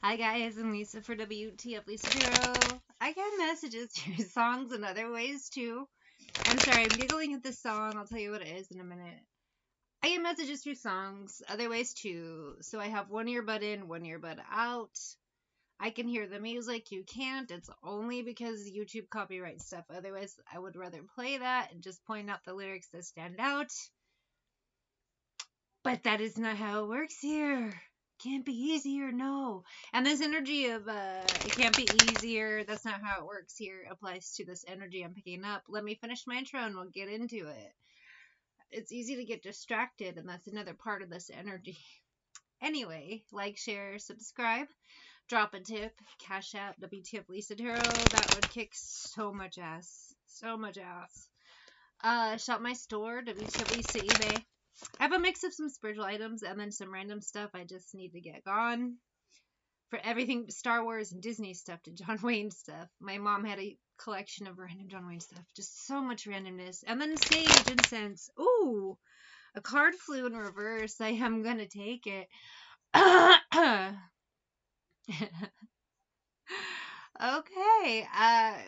Hi guys, I'm Lisa for wtfLisa. I get messages through songs and other ways too. I'm sorry, I'm giggling at this song. I'll tell you what it is in a minute. I get messages through songs, other ways too. So I have one earbud in, one earbud out. I can hear the music, you can't. It's only because YouTube copyright stuff. Otherwise, I would rather play that and just point out the lyrics that stand out. But that is not how it works here. Can't be easier, no. And this energy of it can't be easier, that's not how it works here, applies to this energy I'm picking up. Let me finish my intro and we'll get into it. It's easy to get distracted, and that's another part of this energy. Anyway, like, share, subscribe, drop a tip, cash app, wtfLisa Tarot. That would kick so much ass. So much ass. Shop my store, wtfLisa eBay. I have a mix of some spiritual items and then some random stuff I just need to get gone. For everything Star Wars and Disney stuff to John Wayne stuff. My mom had a collection of random John Wayne stuff. Just so much randomness. And then Sage, Incense. Ooh, a card flew in reverse. I am gonna take it. Okay,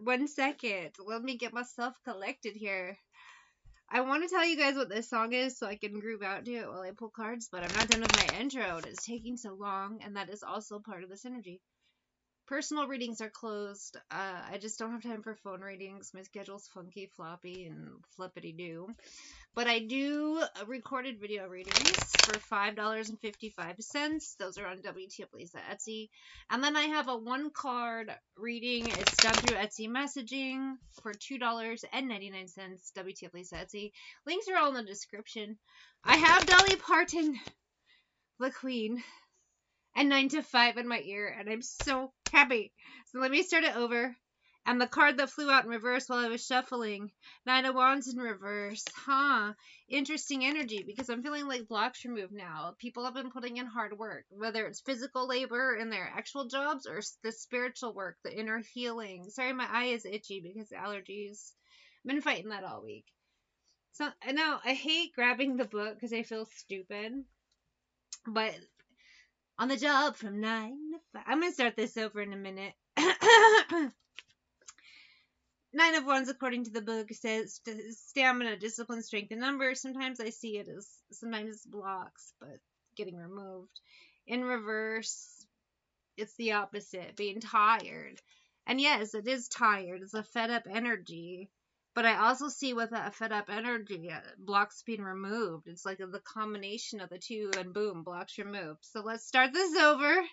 1 second. Let me get myself collected here. I want to tell you guys what this song is so I can groove out to it while I pull cards, but I'm not done with my intro. It's taking so long, and that is also part of this energy. Personal readings are closed. I just don't have time for phone readings. My schedule's funky, floppy, and flippity-doo. But I do recorded video readings for $5.55. Those are on wtfLisa Etsy. And then I have a 1-card reading. It's done through Etsy messaging for $2.99. wtfLisa Etsy. Links are all in the description. I have Dolly Parton, the Queen, and 9 to 5 in my ear, and I'm so happy. So let me start it over. And the card that flew out in reverse while I was shuffling, 9 of Wands in reverse. Interesting energy, because I'm feeling like blocks removed now. People have been putting in hard work, whether it's physical labor in their actual jobs or the spiritual work, the inner healing. Sorry, my eye is itchy because of allergies. I've been fighting that all week. So now I hate grabbing the book because I feel stupid. But on the job from 9 to 5. I'm going to start this over in a minute. 9 of Wands, according to the book, says stamina, discipline, strength, and numbers. Sometimes I see it as, sometimes it's blocks, but getting removed. In reverse, it's the opposite, being tired. And yes, it is tired. It's a fed up energy. But I also see with that fed up energy, blocks being removed. It's like the combination of the two, and boom, blocks removed. So let's start this over.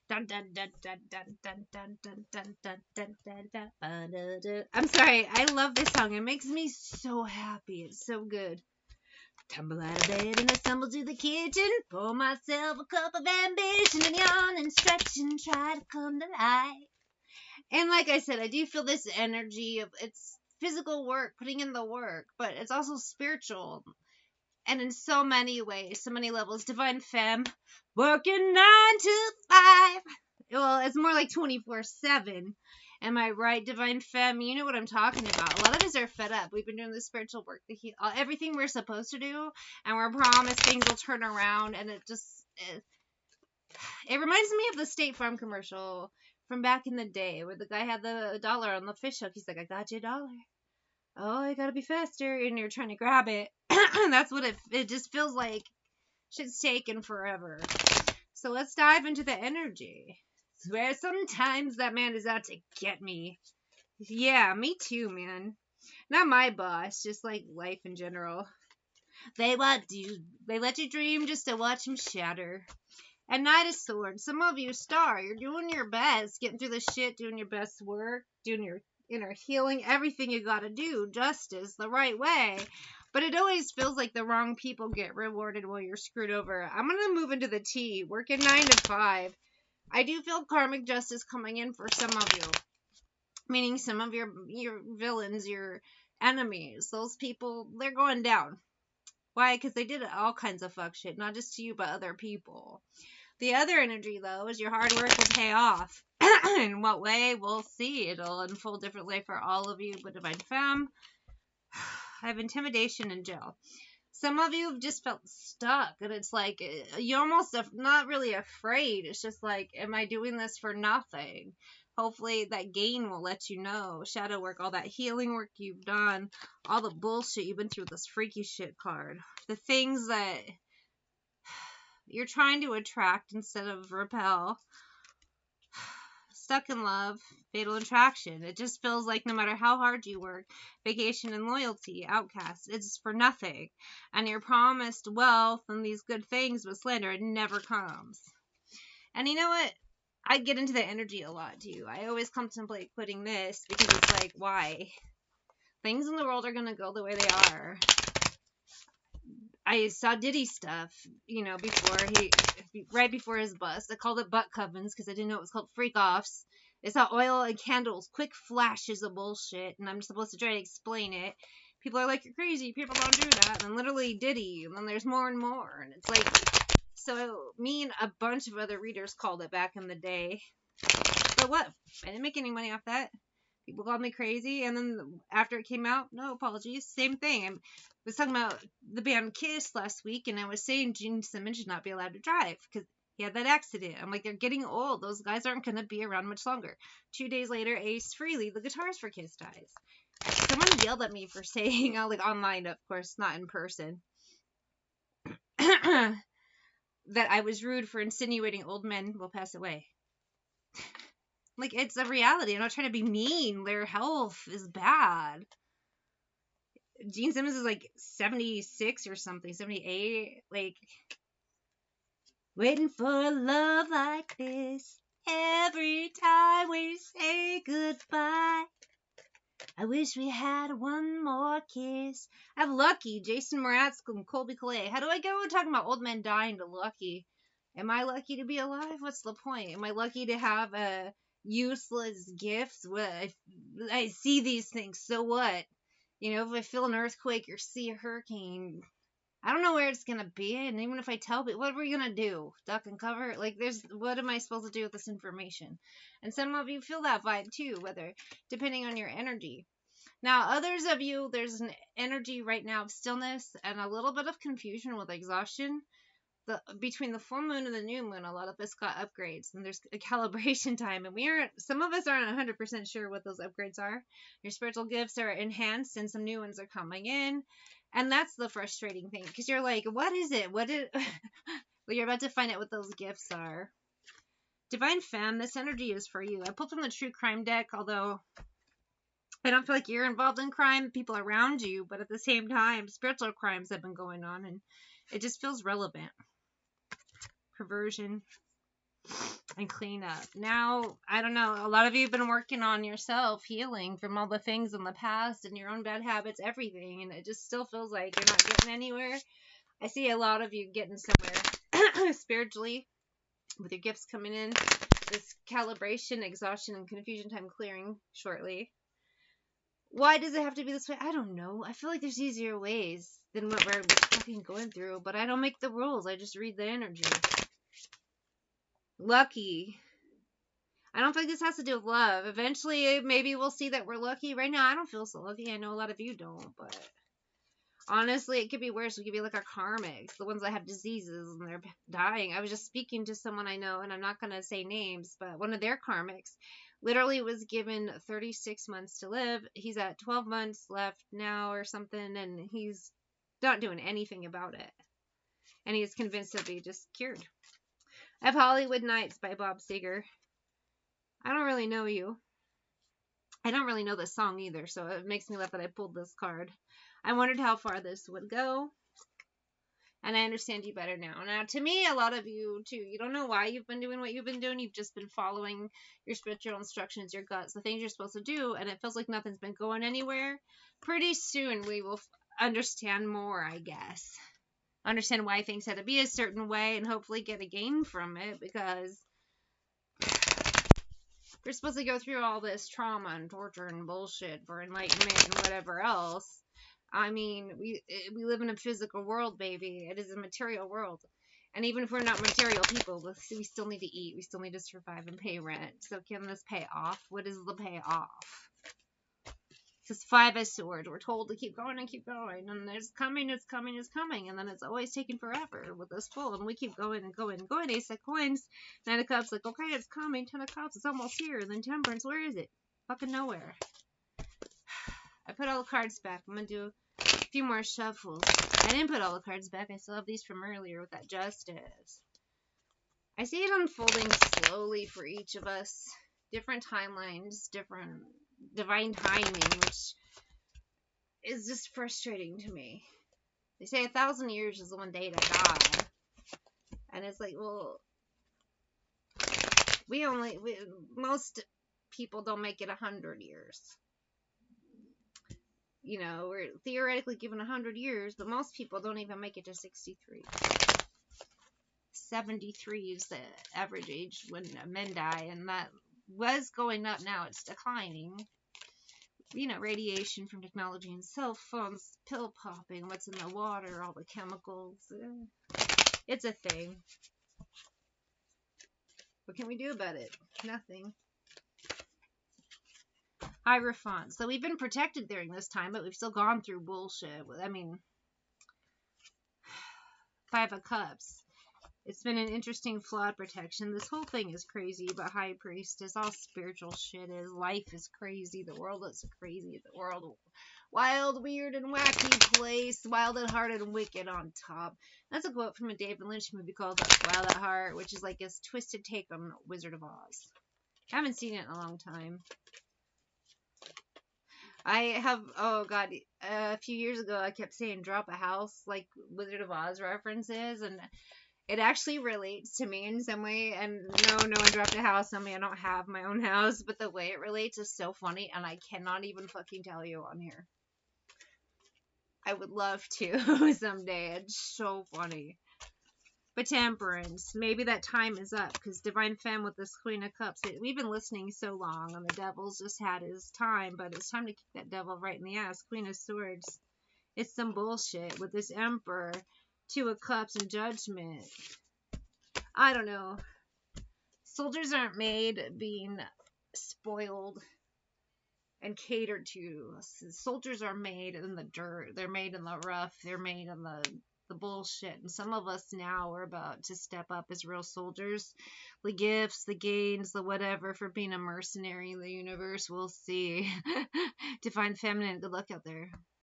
Dun, dun, dun, dun, dun, dun, dun, dun, dun, dun, dun, dun, dun, dun. I'm sorry, I love this song. It makes me so happy. It's so good. Tumble out of bed and I stumble to the kitchen. Pour myself a cup of ambition and yawn and stretch and try to come to life. And like I said, I do feel this energy of it's physical work, putting in the work, but it's also spiritual. And in so many ways, so many levels. Divine Femme, working 9 to 5. Well, it's more like 24/7. Am I right, Divine Femme? You know what I'm talking about. A lot of us are fed up. We've been doing the spiritual work, everything we're supposed to do, and we're promised things will turn around, and it reminds me of the State Farm commercial from back in the day where the guy had the dollar on the fish hook. He's like, I got you a dollar. Oh, I gotta be faster, and you're trying to grab it. That's what it just feels like. Shit's taken forever. So let's dive into the energy. Swear sometimes that man is out to get me. Yeah, me too, man. Not my boss, just like life in general. They let you dream just to watch him shatter. And Knight of Swords, some of you star. You're doing your best, getting through the shit, doing your best work, doing your inner healing, everything you gotta do, justice, the right way. But it always feels like the wrong people get rewarded while you're screwed over. I'm gonna move into the T, working 9 to 5. I do feel karmic justice coming in for some of you. Meaning some of your villains, your enemies, those people, they're going down. Why? Because they did all kinds of fuck shit, not just to you, but other people. The other energy, though, is your hard work will pay off. In what way? We'll see. It'll unfold differently for all of you, but Divine Femme. I have intimidation and jail. Some of you have just felt stuck, and it's like you're almost not really afraid. It's just like, am I doing this for nothing? Hopefully that gain will let you know. Shadow work, all that healing work you've done, all the bullshit you've been through with this freaky shit card. The things that you're trying to attract instead of repel. Stuck in love, fatal attraction. It just feels like no matter how hard you work, vacation and loyalty, outcast, it's for nothing. And you're promised wealth and these good things, but slander, it never comes. And you know what? I get into the energy a lot too. I always contemplate quitting this because it's like, why? Things in the world are going to go the way they are. I saw Diddy stuff, right before his bust. I called it butt covens because I didn't know it was called freak offs. I saw oil and candles, quick flashes of bullshit, and I'm supposed to try to explain it. People are like, you're crazy, people don't do that, and then literally Diddy, and then there's more and more, and it's like, so me and a bunch of other readers called it back in the day. But what? I didn't make any money off that. People called me crazy, and then after it came out, no apologies, same thing. I was talking about the band Kiss last week, and I was saying Gene Simmons should not be allowed to drive because he had that accident. I'm like, they're getting old. Those guys aren't going to be around much longer. 2 days later, Ace Frehley, the guitarist for Kiss, dies. Someone yelled at me for saying, like online, of course, not in person, that I was rude for insinuating old men will pass away. Like, it's a reality. I'm not trying to be mean. Their health is bad. Gene Simmons is like 76 or something, 78. Like, waiting for a love like this. Every time we say goodbye, I wish we had one more kiss. I have Lucky, Jason Mraz, and Colby Calais. How do I go talking about old men dying to Lucky? Am I lucky to be alive? What's the point? Am I lucky to have a useless gifts? I see these things, so what? If I feel an earthquake or see a hurricane, I don't know where it's gonna be, and even if I tell people, what are we gonna do? Duck and cover? Like, what am I supposed to do with this information? And some of you feel that vibe too, depending on your energy. Now, others of you, there's an energy right now of stillness and a little bit of confusion with exhaustion. Between the full moon and the new moon, a lot of us got upgrades, and there's a calibration time, and some of us aren't 100% sure what those upgrades are. Your spiritual gifts are enhanced, and some new ones are coming in, and that's the frustrating thing, because you're like, what is it? Well, you're about to find out what those gifts are. Divine Femme, this energy is for you. I pulled from the True Crime deck, although I don't feel like you're involved in crime, people around you, but at the same time, spiritual crimes have been going on, and it just feels relevant. Perversion and cleanup. Now, I don't know, a lot of you have been working on yourself, healing from all the things in the past and your own bad habits, everything, and it just still feels like you're not getting anywhere. I see a lot of you getting somewhere spiritually with your gifts coming in. This calibration, exhaustion, and confusion time clearing shortly. Why does it have to be this way? I don't know. I feel like there's easier ways than what we're fucking going through, but I don't make the rules. I just read the energy. Lucky. I don't think this has to do with love. Eventually, maybe we'll see that we're lucky. Right now, I don't feel so lucky. I know a lot of you don't, but honestly, it could be worse. We could be like our karmics, the ones that have diseases and they're dying. I was just speaking to someone I know, and I'm not going to say names, but one of their karmics literally was given 36 months to live. He's at 12 months left now or something, and he's not doing anything about it. And he's convinced he'll be just cured. I have Hollywood Nights by Bob Seger. I don't really know you. I don't really know this song either, so it makes me laugh that I pulled this card. I wondered how far this would go, and I understand you better now. Now, to me, a lot of you, too, you don't know why you've been doing what you've been doing. You've just been following your spiritual instructions, your guts, the things you're supposed to do, and it feels like nothing's been going anywhere. Pretty soon, we will understand more, I guess. Understand why things had to be a certain way and hopefully get a gain from it, because we're supposed to go through all this trauma and torture and bullshit for enlightenment and whatever else. I mean, we live in a physical world, baby. It is a material world. And even if we're not material people, we still need to eat. We still need to survive and pay rent. So can this pay off? What is the payoff? Because 5 of Swords, we're told to keep going and keep going, and it's coming, it's coming, it's coming, and then it's always taking forever with this full, and we keep going and going and going. Ace of Coins, 9 of Cups, like, okay, it's coming. 10 of Cups, it's almost here. And then Temperance, where is it? Fucking nowhere. I put all the cards back. I'm gonna do a few more shuffles. I didn't put all the cards back. I still have these from earlier with that Justice. I see it unfolding slowly for each of us. Different timelines, different divine timing, which is just frustrating to me. They say 1,000 years is the one day to die. And it's like, well, most people don't make it 100 years. You know, we're theoretically given 100 years, but most people don't even make it to 63. 73 is the average age when men die, and that was going up. Now it's declining. You know, radiation from technology and cell phones, pill popping, what's in the water, all the chemicals. It's a thing. What can we do about it? Nothing. Hierophant. So we've been protected during this time, but we've still gone through bullshit. I mean, 5 of Cups. It's been an interesting, flawed protection. This whole thing is crazy, but High Priestess, all spiritual shit is. Life is crazy. The world is crazy. The world, wild, weird, and wacky place. Wild at heart and wicked on top. That's a quote from a David Lynch movie called Wild at Heart, which is like a twisted take on Wizard of Oz. I haven't seen it in a long time. I have, oh god, a few years ago I kept saying drop a house, like Wizard of Oz references, and it actually relates to me in some way. And no one dropped a house on me. I don't have my own house, but the way it relates is so funny, and I cannot even fucking tell you on here. I would love to someday. It's so funny. But Temperance, maybe that time is up, because Divine Femme with this Queen of Cups, we've been listening so long, and the Devil's just had his time, but it's time to kick that Devil right in the ass. Queen of Swords, it's some bullshit with this Emperor, 2 of Cups, and Judgment. I don't know. Soldiers aren't made being spoiled and catered to. Soldiers are made in the dirt. They're made in the rough. They're made in the bullshit. And some of us now are about to step up as real soldiers. The gifts, the gains, the whatever for being a mercenary in the universe. We'll see. Divine Feminine, good luck out there.